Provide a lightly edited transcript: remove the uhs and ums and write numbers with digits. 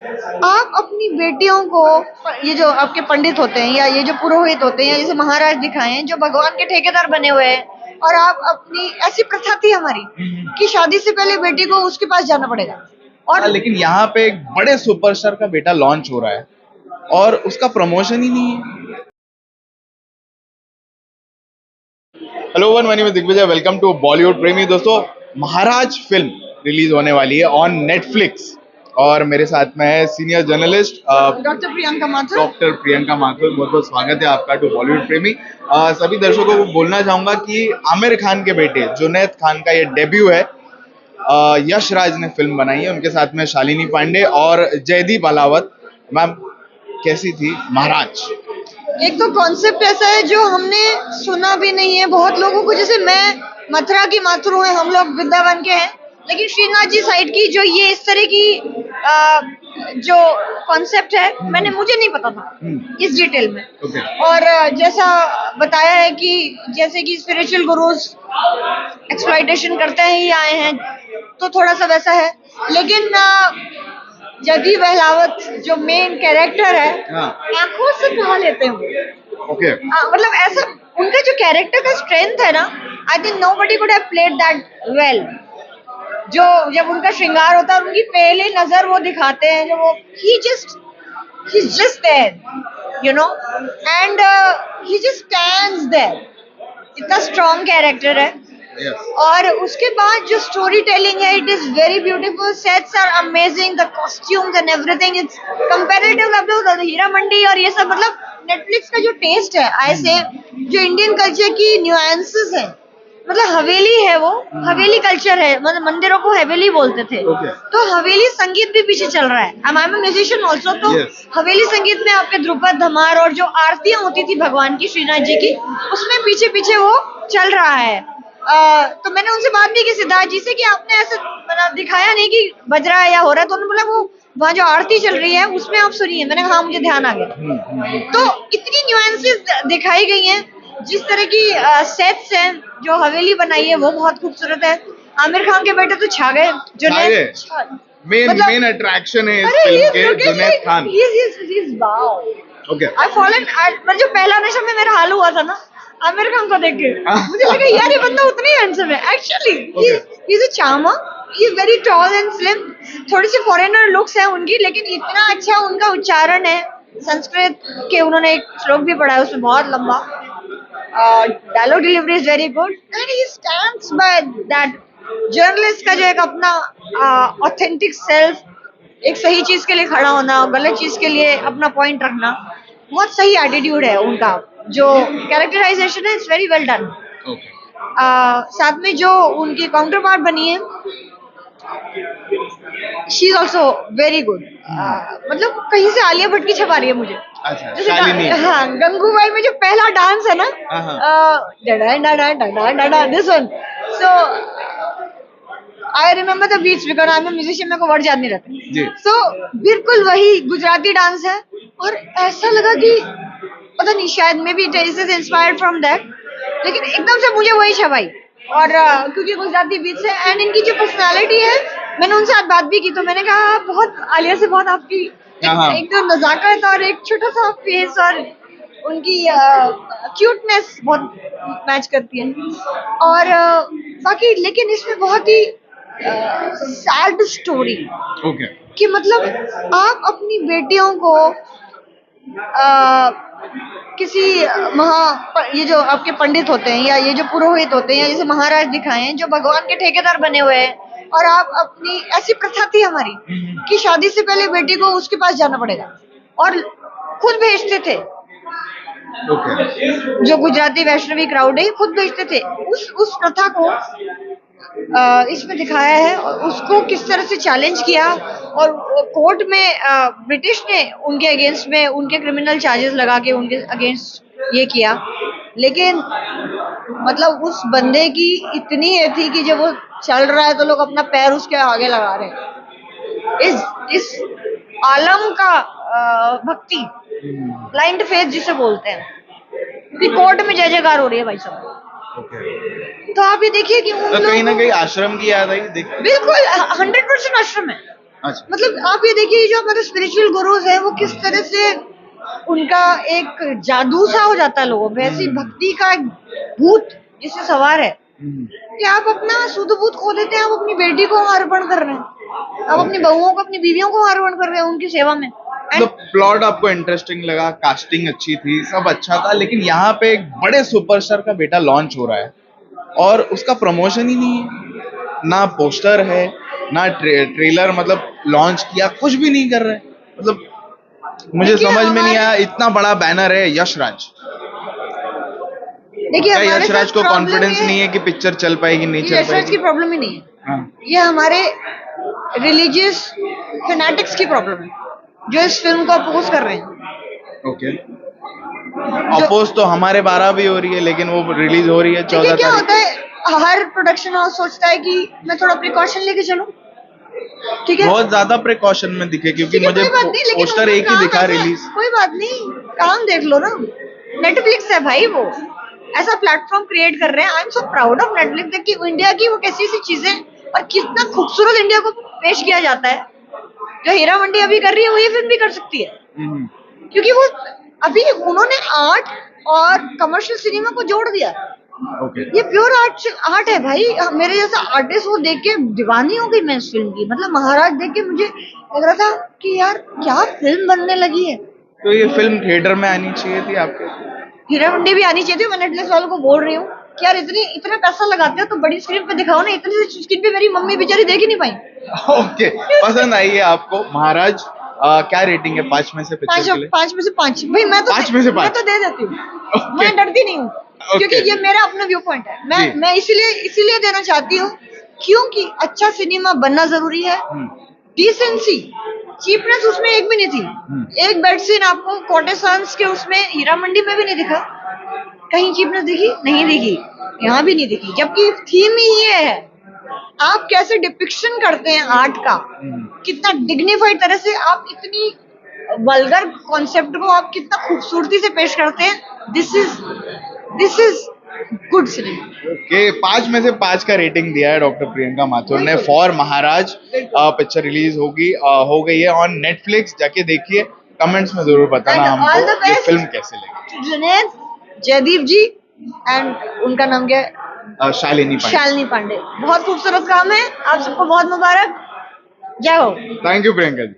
आप अपनी बेटियों को, ये जो आपके पंडित होते हैं या ये जो पुरोहित होते हैं या जैसे महाराज दिखाए हैं जो भगवान के ठेकेदार बने हुए हैं, और आप अपनी ऐसी प्रथा थी हमारी कि शादी से पहले बेटी को उसके पास जाना पड़ेगा। और लेकिन यहाँ पे एक बड़े सुपरस्टार का बेटा लॉन्च हो रहा है और उसका प्रमोशन ही नहीं है। Hello one, my name is Digvijay, welcome to Bollywood प्रेमी। दोस्तों, महाराज फिल्म रिलीज होने वाली है ऑन नेटफ्लिक्स और मेरे साथ में है senior journalist doctor Priyanka Mathur. बहुत बहुत स्वागत है आपका टू बॉलीवुड प्रेमी। सभी दर्शकों को बोलना चाहूंगा कि आमिर खान के बेटे जुनैद खान का ये डेब्यू है। यश राज ने फिल्म बनाई है, उनके साथ में शालिनी पांडे और जयदीप अलावत। मैम, कैसी थी महाराज? एक तो कॉन्सेप्ट ऐसा है जो हमने सुना भी नहीं है बहुत लोगों को, जैसे मैं मथुरा की माथुर हूँ, हम लोग वृंदावन के हैं, लेकिन श्रीनाथ जी साइड की जो ये इस तरह की जो कॉन्सेप्ट है मुझे नहीं पता था इस डिटेल में। और जैसा बताया है कि जैसे कि स्पिरिचुअल गुरुज एक्सप्लॉइटेशन करते ही आए हैं, तो थोड़ा सा वैसा है। लेकिन जयदीप अहलावत जो मेन कैरेक्टर है, आंखों से कहा लेते हैं मतलब ऐसा उनका जो कैरेक्टर का स्ट्रेंथ है ना, I think nobody could have played that well. जो जब उनका श्रृंगार होता है, उनकी पहली नजर वो दिखाते हैं, जो वो he's just there, you know, and he just stands there। इतना स्ट्रॉन्ग कैरेक्टर है। और उसके बाद जो स्टोरी टेलिंग है, it is very beautiful, sets are amazing, the costumes and everything, it's comparative Heera Mandi और ये सब, मतलब नेटफ्लिक्स का जो टेस्ट है, ऐसे जो इंडियन कल्चर की न्यूएंसेस है, मतलब हवेली है वो, हवेली कल्चर है, मतलब मंदिरों को हवेली बोलते थे। तो हवेली संगीत भी पीछे चल रहा है। आई एम म्यूजिशियन ऑल्सो, तो हवेली संगीत में आपके ध्रुपद धमार और जो आरतियां होती थी भगवान की, श्रीनाथ जी की, उसमें पीछे पीछे वो चल रहा है। तो मैंने उनसे बात भी की सिद्धार्थ जी से कि आपने ऐसे मतलब दिखाया नहीं कि बज रहा है या हो रहा है, तो उन्होंने बोला वो वहाँ जो आरती चल रही है उसमें आप सुनिए। मैंने कहा हाँ, मुझे ध्यान आ गया। तो इतनी न्यूएंसेस दिखाई गई हैं, जिस तरह की सेट्स हैं, जो हवेली बनाई है वो बहुत खूबसूरत है। आमिर खान के बेटे तो छा गए, जुनैद मेन अट्रैक्शन है इस फिल्म के, जुनैद खान। आई फॉलन, जो पहला नशा में मेरा हाल हुआ था ना आमिर खान को देख के, मुझे लगा यार ये बंदा उतना ही हैंडसम है। Actually he is a charmer, he is very tall and slim. थोड़ी सी फॉरेनर लुक्स है उनकी, लेकिन इतना अच्छा उनका उच्चारण है। संस्कृत के उन्होंने एक श्लोक भी पढ़ा है, उसमें बहुत लंबा। Dialogue delivery is very good and he stands by that journalist का जो एक अपना ऑथेंटिक सेल्फ, एक सही चीज के लिए खड़ा होना, गलत चीज के लिए अपना पॉइंट रखना, बहुत सही एटीट्यूड है उनका। जो कैरेक्टराइजेशन है, इट्स वेरी वेल डन। साथ में जो उनकी काउंटर पार्ट बनी है, she is also very good. मतलब कहीं से आलिया भट्ट की छपा रही है मुझे। जैसे हाँ, गंगूबाई में जो पहला डांस है ना, this one, so I remember the beats because I am a musician, मेरे को वर्ड याद नहीं रहते। सो बिल्कुल वही गुजराती डांस है, और ऐसा लगा कि पता नहीं, शायद may be it is inspired from that, लेकिन एकदम से मुझे वही छपाई। और क्योंकि गुजराती बीट्स है एंड इनकी जो पर्सनालिटी है, मैंने उनसे आज बात भी की, तो मैंने कहा बहुत आलिया से बहुत आपकी एक तो नजाकत और एक छोटा सा फेस और उनकी क्यूटनेस बहुत मैच करती है। और बाकी लेकिन इसमें बहुत ही सैड स्टोरी कि मतलब आप अपनी बेटियों को किसी ये जो आपके पंडित होते हैं या ये जो पुरोहित होते हैं या जैसे महाराज दिखाए हैं जो भगवान के ठेकेदार बने हुए हैं, और आप अपनी ऐसी प्रथा थी हमारी कि शादी से पहले बेटी को उसके पास जाना पड़ेगा, और खुद भेजते थे। जो गुजराती वैष्णवी क्राउड है खुद भेजते थे। उस प्रथा को इसमें दिखाया है, और उसको किस तरह से चैलेंज किया, और कोर्ट में ब्रिटिश ने उनके अगेंस्ट में उनके क्रिमिनल चार्जेस लगा के उनके अगेंस्ट ये किया। लेकिन मतलब उस बंदे की इतनी ये थी कि जब वो चल रहा है तो लोग अपना पैर उसके आगे लगा रहे हैं। इस आलम का भक्ति, ब्लाइंड फेथ जिसे बोलते हैं, कि कोर्ट में जय जयकार हो रही है भाई साहब। तो आप ये देखिए कि तो कहीं ना कहीं आश्रम की याद आई। बिल्कुल 100% आश्रम है। अच्छा। मतलब आप ये देखिए जो हमारे स्पिरिचुअल गुरुज हैं वो किस तरह से उनका एक जादू सा हो जाता है लोगों पे, ऐसी भक्ति का एक भूत जिससे सवार है कि आप अपना शुद्ध भूत खो देते हैं, आप अपनी बेटी को अर्पण कर रहे हैं, आप अपनी बहुओं को अपनी बीवियों को अर्पण कर रहे हैं उनकी सेवा में। मतलब प्लॉट आपको इंटरेस्टिंग लगा, कास्टिंग अच्छी थी, सब अच्छा था, लेकिन यहाँ पे एक बड़े सुपरस्टार का बेटा लॉन्च हो रहा है और उसका प्रमोशन ही नहीं है, ना पोस्टर है, ना ट्रेलर, मतलब लॉन्च किया, कुछ भी नहीं कर रहे। मतलब मुझे देखिए समझ में नहीं हमारे आया, इतना बड़ा बैनर है यश राज, देखिए क्या हमारे यश राज साथ को प्रॉब्लम कॉन्फिडेंस नहीं है कि पिक्चर चल पाएगी, नहीं ये चल यशराज की पाएगी? प्रॉब्लम ही नहीं है, हाँ, ये हमारे रिलीजियस फैनेटिक्स की प्रॉब्लम है जो इस फिल्म को अपोज कर रहे हैं। ओके। जो अपोज तो हमारे 12 भी हो रही है, लेकिन वो रिलीज हो रही है देखिए 14 क्या तारीख होता है, हर प्रोडक्शन हाउस सोचता है कि मैं थोड़ा प्रिकॉशन लेके चलूं, ठीक है बहुत ज्यादा प्रिकॉशन में दिखे, क्योंकि ठीक है, मुझे कोई बात नहीं, लेकिन पोस्टर उनका एक ही काम दिखा ऐसा है, रिलीज। कोई बात नहीं, काम देख लो ना, नेटफ्लिक्स है भाई, वो ऐसा प्लेटफॉर्म क्रिएट कर रहे हैं। I am so proud of Netflix, देखिए इंडिया की वो कैसी सी चीजें और कितना खूबसूरत इंडिया को पेश किया जाता है। जो हीरा मंडी अभी कर रही है वो ये फिल्म भी कर सकती है, क्योंकि वो अभी उन्होंने आर्ट और कमर्शियल सिनेमा को जोड़ दिया। ओके। ये प्योर आर्ट है भाई, मेरे जैसा आर्टिस्ट वो देख के दीवानी हो गई मैं इस फिल्म की। मतलब महाराज देख के मुझे लग रहा था कि यार क्या फिल्म बनने लगी है। तो ये फिल्म थिएटर में आनी चाहिए थी आपके? हीरा मंडी भी आनी चाहिए थी। मैं नेटफ्लिक्स वालों को बोल रही हूँ कि यार इतना पैसा लगाते हो तो बड़ी स्क्रीन पे दिखाओ ना, इतनी स्क्रीन पे मेरी मम्मी बेचारी देख ही नहीं पाई। ओके, पसंद आई है आपको महाराज? क्या रेटिंग है 5 में से पिक्चर के लिए? 5 में से 5 भाई, 5 में से 5 मैं तो दे देती हूँ, Okay. मैं डरती नहीं हूँ, क्योंकि Okay. ये मेरा अपना व्यू पॉइंट है। जी। मैं इसीलिए देना चाहती हूँ क्योंकि अच्छा सिनेमा बनना जरूरी है। डिसेंसी, चीपनेस उसमें एक भी नहीं थी। एक बेड सीन आपको कोटेसंस के उसमें हीरा मंडी में भी नहीं दिखा, कहीं चीपनेस दिखी नहीं दिखी, यहाँ भी नहीं दिखी, जबकि थीम ही ये है। आप कैसे डिपिक्शन करते हैं आर्ट का, कितना डिग्निफाइड तरह से आप इतनी वल्गर कॉन्सेप्ट को आप कितना खूबसूरती से पेश करते हैं। This is good cinema. Okay, 5 में से 5 का रेटिंग दिया है डॉक्टर प्रियंका माथुर ने फॉर महाराज। पिक्चर रिलीज हो गई है ऑन नेटफ्लिक्स, जाके देखिए, कमेंट्स में जरूर बताना And all the हमको ये best फिल्म कैसे लगी। जुनैद, जयदीप जी एंड उनका नाम क्या है, शालिनी पांडे। बहुत खूबसूरत काम है, आप सबको बहुत मुबारक, जय हो। Thank you Priyanka ji.